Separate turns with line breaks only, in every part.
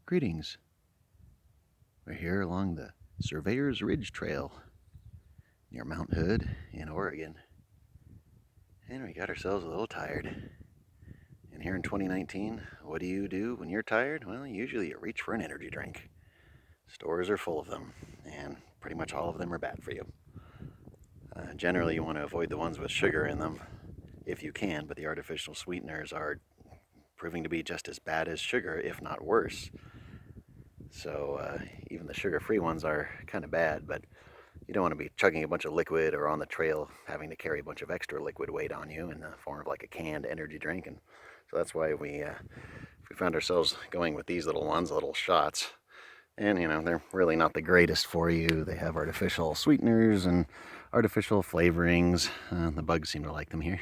Greetings. We're here along the Surveyor's Ridge Trail near Mount Hood in Oregon. And we got ourselves a little tired. And here in 2019, what do you do when you're tired? Well, usually you reach for an energy drink. Stores are full of them, and pretty much all of them are bad for you. Generally, you want to avoid the ones with sugar in them if you can, but the artificial sweeteners are proving to be just as bad as sugar, if not worse. So even the sugar-free ones are kind of bad, but you don't want to be chugging a bunch of liquid or on the trail having to carry a bunch of extra liquid weight on you in the form of like a canned energy drink. And so that's why we found ourselves going with these little ones, little shots. And you know, they're really not the greatest for you. They have artificial sweeteners and artificial flavorings. The bugs seem to like them here.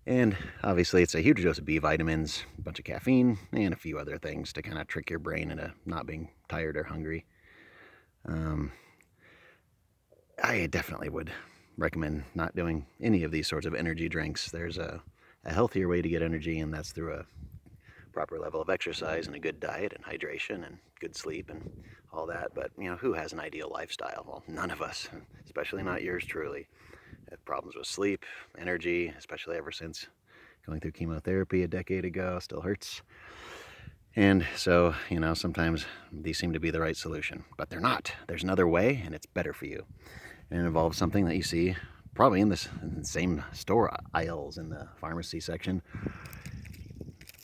And obviously it's a huge dose of B vitamins, a bunch of caffeine, and a few other things to kind of trick your brain into not being tired or hungry. I definitely would recommend not doing any of these sorts of energy drinks. There's a healthier way to get energy, and that's through a proper level of exercise and a good diet and hydration and good sleep and all that. But, you know, who has an ideal lifestyle? Well, none of us, especially not yours truly. I have problems with sleep, energy, especially ever since going through chemotherapy a decade ago. Still hurts. And so, you know, sometimes these seem to be the right solution, but they're not. There's another way, and it's better for you. And it involves something that you see probably in the same store aisles in the pharmacy section.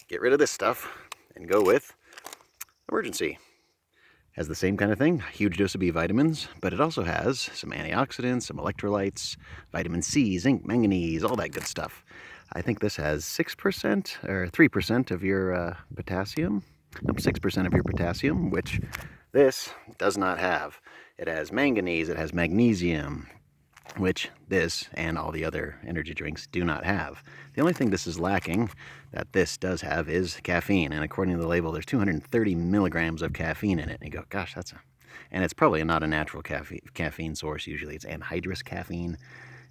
Get rid of this stuff and go with Emergen-C. Has the same kind of thing, huge dose of B vitamins, but it also has some antioxidants, some electrolytes, vitamin C, zinc, manganese, all that good stuff. I think this has 6% or 3% of your potassium. Nope, 6% of your potassium, which this does not have. It has manganese, it has magnesium, which this and all the other energy drinks do not have. The only thing this is lacking that this does have is caffeine, and according to the label, there's 230 milligrams of caffeine in it. And you go, gosh, and it's probably not a natural caffeine source. Usually it's anhydrous caffeine.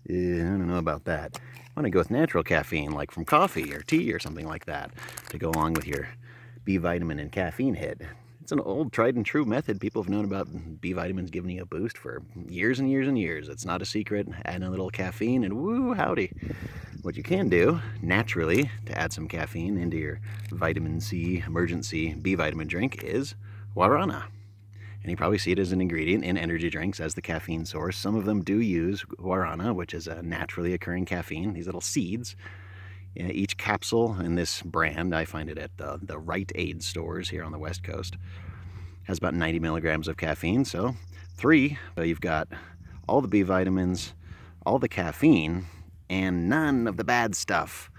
I don't know about that. I want to go with natural caffeine, like from coffee or tea or something like that, to go along with your B vitamin and caffeine hit. It's an old tried and true method. People have known about B vitamins giving you a boost for years and years and years. It's not a secret. Add a little caffeine and woo, howdy. What you can do naturally to add some caffeine into your vitamin C, Emergen-C B vitamin drink is guarana. And you probably see it as an ingredient in energy drinks as the caffeine source. Some of them do use guarana, which is a naturally occurring caffeine, these little seeds. Each capsule in this brand, I find it at the Rite Aid stores here on the West Coast, has about 90 milligrams of caffeine. So you've got all the B vitamins, all the caffeine, and none of the bad stuff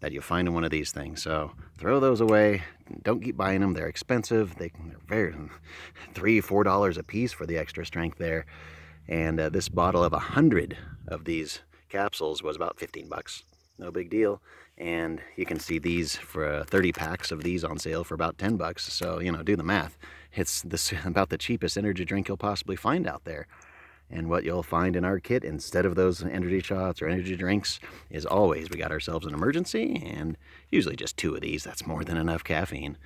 that you'll find in one of these things. So throw those away. Don't keep buying them. They're expensive. They're very $3-4 a piece for the extra strength there. And this bottle of 100 of these capsules was about 15 bucks. No big deal. And you can see these for 30 packs of these on sale for about 10 bucks. So, you know, do the math. It's about the cheapest energy drink you'll possibly find out there. And what you'll find in our kit, instead of those energy shots or energy drinks, is always we got ourselves an Emergen-C, and usually just 2 of these. That's more than enough caffeine.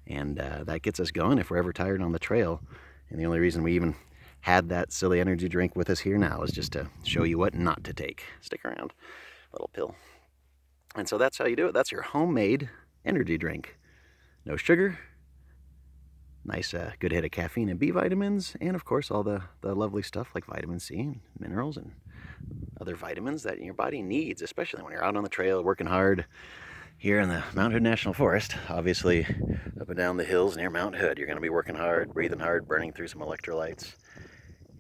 And that gets us going if we're ever tired on the trail. And the only reason we even had that silly energy drink with us here now is just to show you what not to take. Stick around. Little pill. And so that's how you do it. That's your homemade energy drink. No sugar. Nice, good hit of caffeine and B vitamins, and of course all the lovely stuff like vitamin C and minerals and other vitamins that your body needs, especially when you're out on the trail working hard here in the Mount Hood National Forest. Obviously, up and down the hills near Mount Hood, you're going to be working hard, breathing hard, burning through some electrolytes,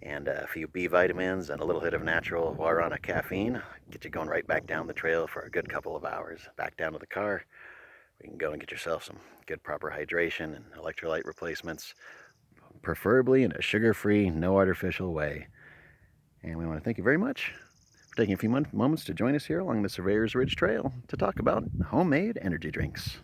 and a few B vitamins and a little hit of natural guarana caffeine. Get you going right back down the trail for a good couple of hours. Back down to the car. You can go and get yourself some good proper hydration and electrolyte replacements, preferably in a sugar-free, no artificial way. And we want to thank you very much for taking a few moments to join us here along the Surveyor's Ridge Trail to talk about homemade energy drinks.